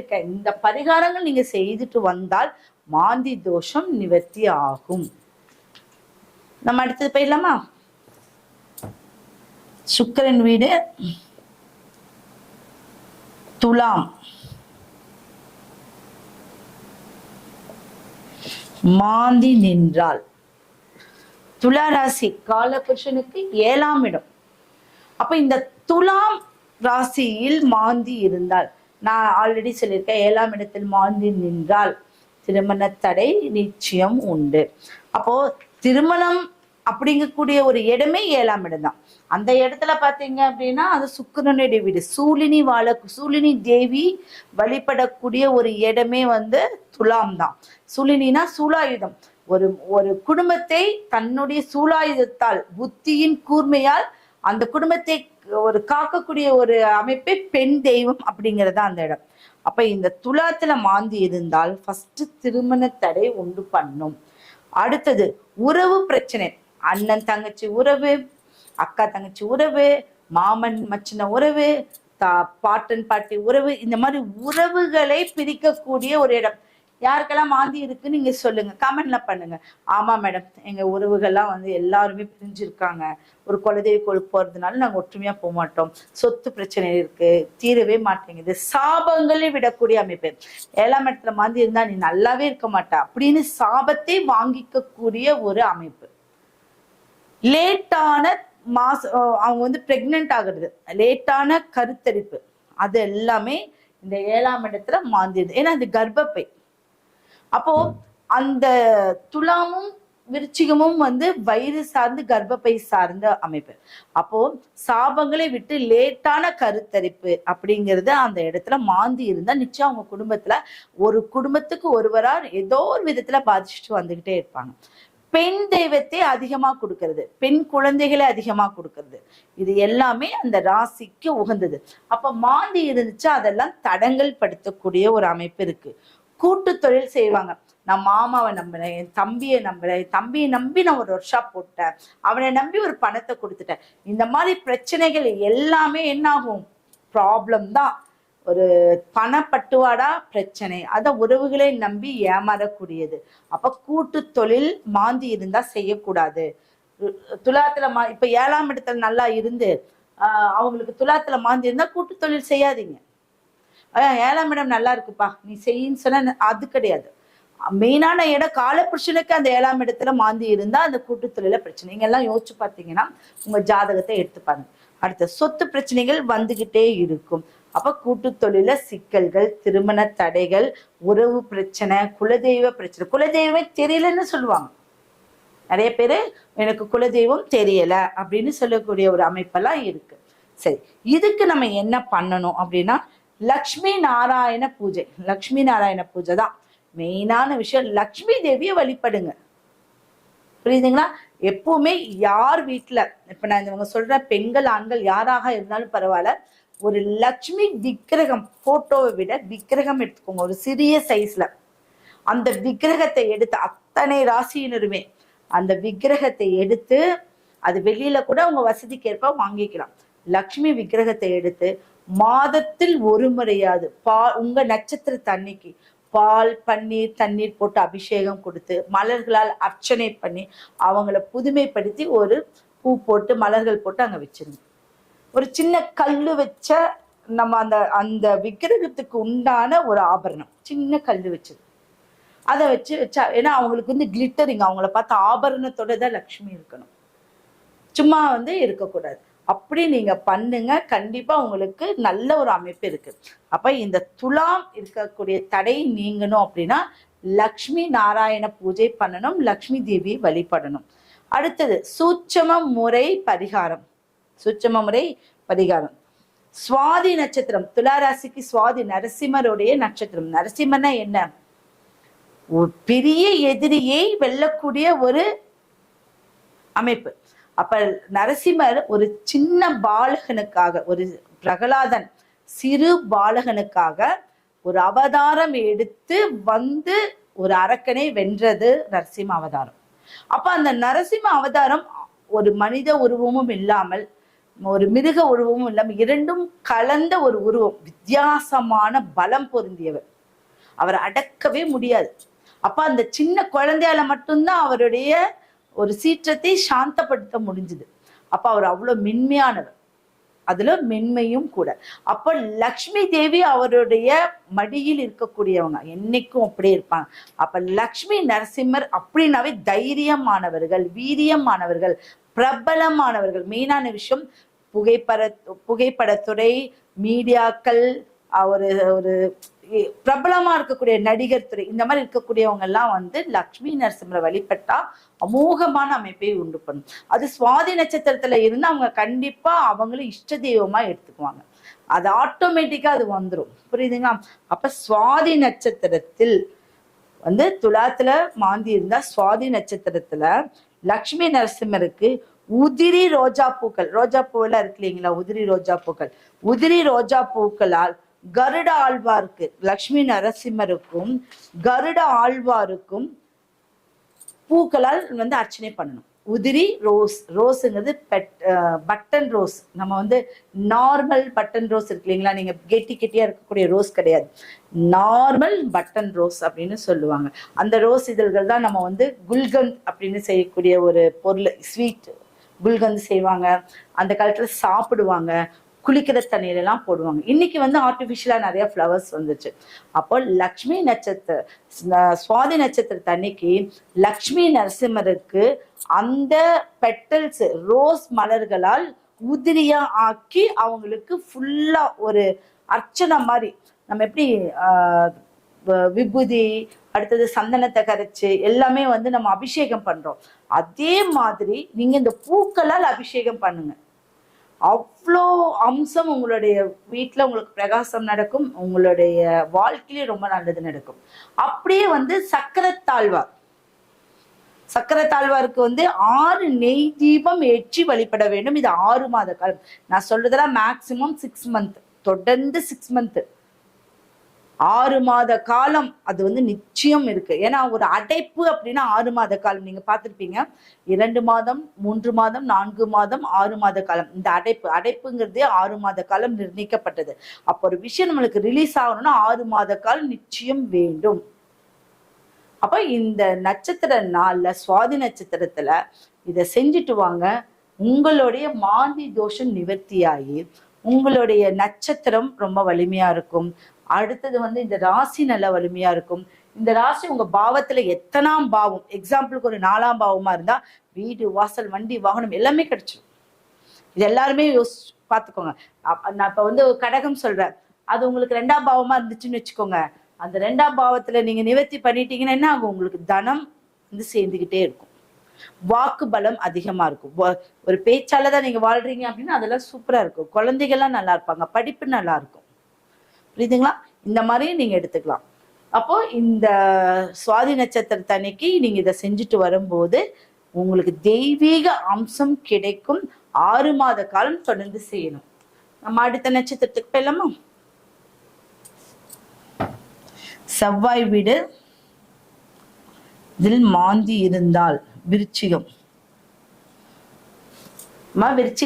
சொல்லியிருக்கேன், இந்த பரிகாரங்கள் நீங்க செய்துட்டு வந்தால் மாந்தி தோஷம் நிவர்த்தி ஆகும். நம்ம அடுத்தது போயிடலாமா? சுக்கிரன் வீடு துலாம், மாந்தி நின்றால் துலா ராசி காலபுருஷனுக்கு 7ஆம் இடம். அப்ப இந்த துலாம் ராசியில் மாந்தி இருந்தால், நான் ஆல்ரெடி சொல்லியிருக்கேன், 7ஆம் இடத்தில் மாந்தி நின்றால் திருமண தடை நிச்சயம் உண்டு. அப்போ திருமணம் அப்படிங்கக்கூடிய ஒரு இடமே 7ஆம் இடம் தான். அந்த இடத்துல பாத்தீங்க அப்படின்னா அது சுக்கிரனுடைய வீடு. சூலினி தேவி வழிபடக்கூடிய ஒரு இடமே துலாம் தான். சூலினா சூலாயுதம். ஒரு குடும்பத்தை தன்னுடைய சூலாயுதத்தால், புத்தியின் கூர்மையால் அந்த குடும்பத்தை ஒரு காக்கக்கூடிய ஒரு அமைப்பே பெண் தெய்வம் அப்படிங்கிறதா அந்த இடம். அப்ப இந்த துலாத்துல மாந்தி இருந்தால் ஃபர்ஸ்ட் திருமண தடை உண்டு பண்ணும். அடுத்தது உறவு பிரச்சனை, அண்ணன் தங்கச்சி உறவு, அக்கா தங்கச்சி உறவு, மாமன் மச்சின உறவு, பாட்டன் பாட்டி உறவு, இந்த மாதிரி உறவுகளை பிரிக்கக்கூடிய ஒரு இடம். யாருக்கெல்லாம் மாந்தி இருக்குன்னு நீங்க சொல்லுங்க, கமெண்ட்ல பண்ணுங்க. ஆமா மேடம், எங்க உறவுகள்லாம் எல்லாருமே பிரிஞ்சிருக்காங்க, ஒரு குலதெய்வ கோயிலுக்கு போறதுனால நாங்க ஒற்றுமையா போக மாட்டோம், சொத்து பிரச்சனை இருக்கு, தீரவே மாட்டேங்குது, சாபங்களை விடக்கூடிய அமைப்பு. 7ஆம் இடத்துல மாந்தி இருந்தா நீ நல்லாவே இருக்க மாட்டா அப்படின்னு சாபத்தை வாங்கிக்க கூடிய ஒரு அமைப்பு. லேட்டான அவங்க பிரெக்னென்ட் ஆகுறது, லேட்டான கருத்தரிப்பு, அது எல்லாமே இந்த 7ஆம் இடத்துல மாந்தியது. ஏன்னா அது கர்ப்பப்பை. அப்போ அந்த துலாமும் விருச்சிகமும் வயிறு சார்ந்து கர்ப்பப்பை சார்ந்த அமைப்பு. அப்போ சாபங்களை விட்டு லேட்டான கருத்தரிப்பு அப்படிங்கிறது அந்த இடத்துல மாந்தி இருந்தா நிச்சயம் அவங்க குடும்பத்துல ஒரு குடும்பத்துக்கு ஒருவரா ஏதோ ஒரு விதத்துல பாதிச்சுட்டு வந்துகிட்டே இருப்பாங்க. பெண் தெய்வத்தை அதிகமா கொடுக்கறது, பெண் குழந்தைகளை அதிகமா கொடுக்கறது, இது எல்லாமே அந்த ராசிக்கு உகந்தது. அப்ப மாந்தி இருந்துச்சு அதெல்லாம் தடங்கல் படுத்தக்கூடிய ஒரு அமைப்பு இருக்கு. கூட்டு தொழில் செய்வாங்க. நான் மாமாவை நம்புறேன், என் தம்பியை நம்புறேன், என் தம்பியை நம்பி நான் ஒரு ஒர்க் ஷாப் போட்டேன், அவனை நம்பி ஒரு பணத்தை கொடுத்துட்டேன். இந்த மாதிரி பிரச்சனைகள் எல்லாமே என்ன ஆகும்? ப்ராப்ளம் தான். ஒரு பணப்பட்டுவாடா பிரச்சனை, அத உறவுகளை நம்பி ஏமாறக்கூடியது. அப்ப கூட்டு தொழில் மாந்தி இருந்தா செய்யக்கூடாது. துலாத்துல இப்ப 7ஆம் இடத்துல நல்லா இருந்து அவங்களுக்கு துலாத்துல மாந்தி இருந்தா கூட்டு தொழில் செய்யாதீங்க. 7ஆம் இடம் நல்லா இருக்குப்பா நீ செய்யின்னு சொன்ன, அது கிடையாது. மெயினான இடம் காலபுருஷனுக்கு அந்த 7ஆம் இடத்துல மாந்தி இருந்தா அந்த கூட்டு தொழில பிரச்சனை. நீங்க எல்லாம் யோசிச்சு பார்த்தீங்கன்னா உங்க ஜாதகத்தை எடுத்து பாருங்க. அடுத்த சொத்து பிரச்சனைகள் வந்துகிட்டே இருக்கும். அப்ப கூட்டு தொழில சிக்கல்கள், திருமண தடைகள், உறவு பிரச்சனை, குலதெய்வ பிரச்சனை. குலதெய்வமே தெரியலன்னு சொல்லுவாங்க நிறைய பேரு, எனக்கு குலதெய்வம் தெரியல அப்படின்னு சொல்லக்கூடிய ஒரு அமைப்பெல்லாம் இருக்கு. சரி, இதுக்கு நம்ம என்ன பண்ணணும் அப்படின்னா லக்ஷ்மி நாராயண பூஜை. லக்ஷ்மி நாராயண பூஜை தான் மெயினான விஷயம். லக்ஷ்மி தேவியை வழிபடுங்க. புரியுதுங்களா? எப்பவுமே யார் வீட்டுல, இப்ப நான் இவங்க சொல்ற பெண்கள் ஆண்கள் யாராக இருந்தாலும் பரவாயில்ல, ஒரு லக்ஷ்மி விக்கிரகம், போட்டோவை விட விக்கிரகம் எடுத்துக்கோங்க ஒரு சிறிய சைஸ்ல. அந்த விக்கிரகத்தை எடுத்து அத்தனை ராசியினருமே அந்த விக்கிரகத்தை எடுத்து, அது வெளியில கூட உங்க வசதிக்கு ஏற்ப வாங்கிக்கலாம். லக்ஷ்மி விக்கிரகத்தை எடுத்து மாதத்தில் ஒரு முறையாவது உங்க நட்சத்திரத்து அன்னைக்கு பால் பன்னீர் தண்ணீர் போட்டு அபிஷேகம் கொடுத்து மலர்களால் அர்ச்சனை பண்ணி அவங்கள புதுமைப்படுத்தி ஒரு பூ போட்டு மலர்கள் போட்டு அங்க வச்சிருங்க. ஒரு சின்ன கல்லு வச்ச நம்ம அந்த விக்கிரகத்துக்கு உண்டான ஒரு ஆபரணம், சின்ன கல்லு வச்சது, அதை வச்சா, ஏன்னா அவங்களுக்கு கிளிட்டரிங், அவங்கள பார்த்து ஆபரணத்தோட தான் லக்ஷ்மி இருக்கணும், சும்மா இருக்கக்கூடாது. அப்படி நீங்க பண்ணுங்க, கண்டிப்பா உங்களுக்கு நல்ல ஒரு அமைப்பு இருக்கு. அப்ப இந்த துலாம் இருக்கக்கூடிய தடை நீங்கணும் அப்படின்னா லக்ஷ்மி நாராயண பூஜை பண்ணணும், லக்ஷ்மி தேவியை வழிபடணும். அடுத்தது சூட்சம முறை பரிகாரம். சூட்சம முறை பரிகாரம், சுவாதி நட்சத்திரம், துளாராசிக்கு சுவாதி நரசிம்மருடைய நட்சத்திரம். நரசிம்மன்னா என்ன? பெரிய எதிரியை வெல்லக்கூடிய ஒரு அமைப்பு. அப்ப நரசிம்மர் ஒரு சின்ன பாலகனுக்காக, ஒரு பிரகலாதன் சிறு பாலகனுக்காக ஒரு அவதாரம் எடுத்து ஒரு அரக்கனை வென்றது நரசிம்ம அவதாரம். அப்ப அந்த நரசிம்ம அவதாரம் ஒரு மனித உருவமும் இல்லாமல் ஒரு மிருக உருவமும் இல்லாம இரண்டும் கலந்த ஒரு உருவம், வித்தியாசமான பலம் பொருந்தியவர். அவரை அடக்கவே முடியாது. அப்ப அந்த சின்ன குழந்தையால மட்டும்தான் அவருடைய ஒரு சீற்றத்தை சாந்தப்படுத்த முடிஞ்சுது. அப்ப அவர் அவ்வளவு மென்மையானவர், அதுல மென்மையும் கூட. அப்ப லக்ஷ்மி தேவி அவருடைய மடியில் இருக்கக்கூடியவங்க, என்னைக்கும் அப்படியே இருப்பாங்க. அப்ப லக்ஷ்மி நரசிம்மர் அப்படின்னாவே தைரியமானவர்கள், வீரியமானவர்கள், பிரபலமானவர்கள். மெயினான விஷயம், புகைப்படத்துறை, மீடியாக்கள், ஒரு ஒரு பிரபலமா இருக்கக்கூடிய நடிகர் துறை, இந்த மாதிரி இருக்கக்கூடியவங்க எல்லாம் வந்து லக்ஷ்மி நரசிம்மரை வழிபட்டா அமோகமான அமைப்பை உண்டு பண்ணும். அது சுவாதி நட்சத்திரத்துல இருந்து அவங்க கண்டிப்பா அவங்களும் இஷ்ட தெய்வமா எடுத்துக்குவாங்க. அது ஆட்டோமேட்டிக்கா அது வந்துடும். புரியுதுங்களா? அப்ப சுவாதி நட்சத்திரத்தில் வந்து துலாத்துல மாந்தி இருந்தா, சுவாதி நட்சத்திரத்துல லக்ஷ்மி நரசிம்மருக்கு உதிரி ரோஜா பூக்கள், ரோஜா பூவெல்லாம் இருக்கு இல்லைங்களா, உதிரி ரோஜா பூக்கள், உதிரி ரோஜா பூக்களால் கருட ஆழ்வாருக்கு, லக்ஷ்மி நரசிம்மருக்கும் கருட ஆழ்வாருக்கும் பூக்களால் வந்து அர்ச்சனை பண்ணணும். உதிரி ரோஸ், ரோஸுங்கிறது பட்டன் ரோஸ். நம்ம வந்து நார்மல் பட்டன் ரோஸ் இருக்கு இல்லைங்களா, நீங்க கெட்டியா இருக்கக்கூடிய ரோஸ் கிடையாது, நார்மல் பட்டன் ரோஸ் அப்படின்னு சொல்லுவாங்க. அந்த ரோஸ் இதழ்கள் தான் நம்ம வந்து குல்கந்த் அப்படின்னு செய்யக்கூடிய ஒரு பொருள், ஸ்வீட் குல்கந்த் செய்வாங்க. அந்த காலத்துல சாப்பிடுவாங்க, குளிக்கிற தண்ணியில எல்லாம் போடுவாங்க. இன்னைக்கு வந்து ஆர்டிபிஷியலா நிறைய ஃப்ளவர்ஸ் வந்துச்சு. அப்போ லக்ஷ்மி நட்சத்திர சுவாதி நட்சத்திரத்து அன்னைக்கு லக்ஷ்மி நரசிம்மருக்கு அந்த பெட்டல்ஸ், ரோஸ் மலர்களால் உதிரியா ஆக்கி அவங்களுக்கு ஃபுல்லா ஒரு அர்ச்சனை மாதிரி, நம்ம எப்படி விபூதி, அடுத்தது சந்தனத்தை கரைச்சு எல்லாமே வந்து நம்ம அபிஷேகம் பண்றோம், அதே மாதிரி நீங்க இந்த பூக்களால் அபிஷேகம் பண்ணுங்க. அவ்வளோ அம்சம் உங்களுடைய வீட்டில் உங்களுக்கு பிரகாசம் நடக்கும், உங்களுடைய வாழ்க்கையிலே ரொம்ப நல்லது நடக்கும். அப்படியே வந்து சக்கரத்தாழ்வார், சக்கரத்தாழ்வாருக்கு வந்து 6 நெய் தீபம் ஏற்றி வழிபட வேண்டும். இது 6 மாத காலம். நான் சொல்றதெல்லாம் மேக்சிமம் 6 மந்த், தொடர்ந்து 6 மந்த், 6 மாத காலம் அது வந்து நிச்சயம் இருக்கு. ஏன்னா ஒரு அடைப்பு அப்படின்னா 6 மாத காலம் நீங்க பார்த்துருப்பீங்க. 2 மாதம், 3 மாதம், 4 மாதம், 6 மாத காலம். இந்த அடைப்புங்கிறதே 6 மாத காலம் நிர்ணயிக்கப்பட்டது. அப்போ ஒரு விஷயம் நம்மளுக்கு ரிலீஸ் ஆகணும்னா 6 மாத காலம் நிச்சயம் வேண்டும். அப்ப இந்த நட்சத்திர நாள்ல, சுவாதி நட்சத்திரத்துல இதை செஞ்சுட்டு வாங்க. உங்களுடைய மாந்தி தோஷம் நிவர்த்தியாகி உங்களுடைய நட்சத்திரம் ரொம்ப வலிமையா இருக்கும். அடுத்தது வந்து இந்த ராசி நல்ல வலிமையா இருக்கும். இந்த ராசி உங்க பாவத்துல எத்தனாம் பாவம், எக்ஸாம்பிளுக்கு ஒரு 4ஆம் பாவமா இருந்தா வீடு, வாசல், வண்டி, வாகனம் எல்லாமே கிடைச்சிடும். இது எல்லாருமே யோசிச்சு பார்த்துக்கோங்க. நான் இப்ப வந்து கடகம் சொல்றேன், அது உங்களுக்கு 2ஆம் பாவமா இருந்துச்சுன்னு வச்சுக்கோங்க. அந்த 2ஆம் பாவத்துல நீங்க நிவர்த்தி பண்ணிட்டீங்கன்னா என்ன ஆகும், உங்களுக்கு தனம் வந்து சேர்ந்துகிட்டே இருக்கும், வாக்கு பலம் அதிகமா இருக்கும். ஒரு பேச்சால தான் நீங்க வாழ்றீங்க அப்படின்னா அதெல்லாம் சூப்பரா இருக்கும். குழந்தைகள்லாம் நல்லா இருப்பாங்க, படிப்பு நல்லா இருக்கும். புரியுதுங்களா? இந்த மாதிரி நீங்க எடுத்துக்கலாம். அப்போ இந்த சுவாதி நட்சத்திரத்து அன்னைக்கு நீங்க இதை செஞ்சுட்டு வரும்போது உங்களுக்கு தெய்வீக அம்சம் கிடைக்கும். 6 மாத காலம் தொடர்ந்து செய்யணும். நம்ம அடுத்த நட்சத்திரத்துக்கு போயிடலாமா? செவ்வாய் வீடு, இதில் மாந்தி இருந்தால் விருச்சிகம். விருச்சிகம்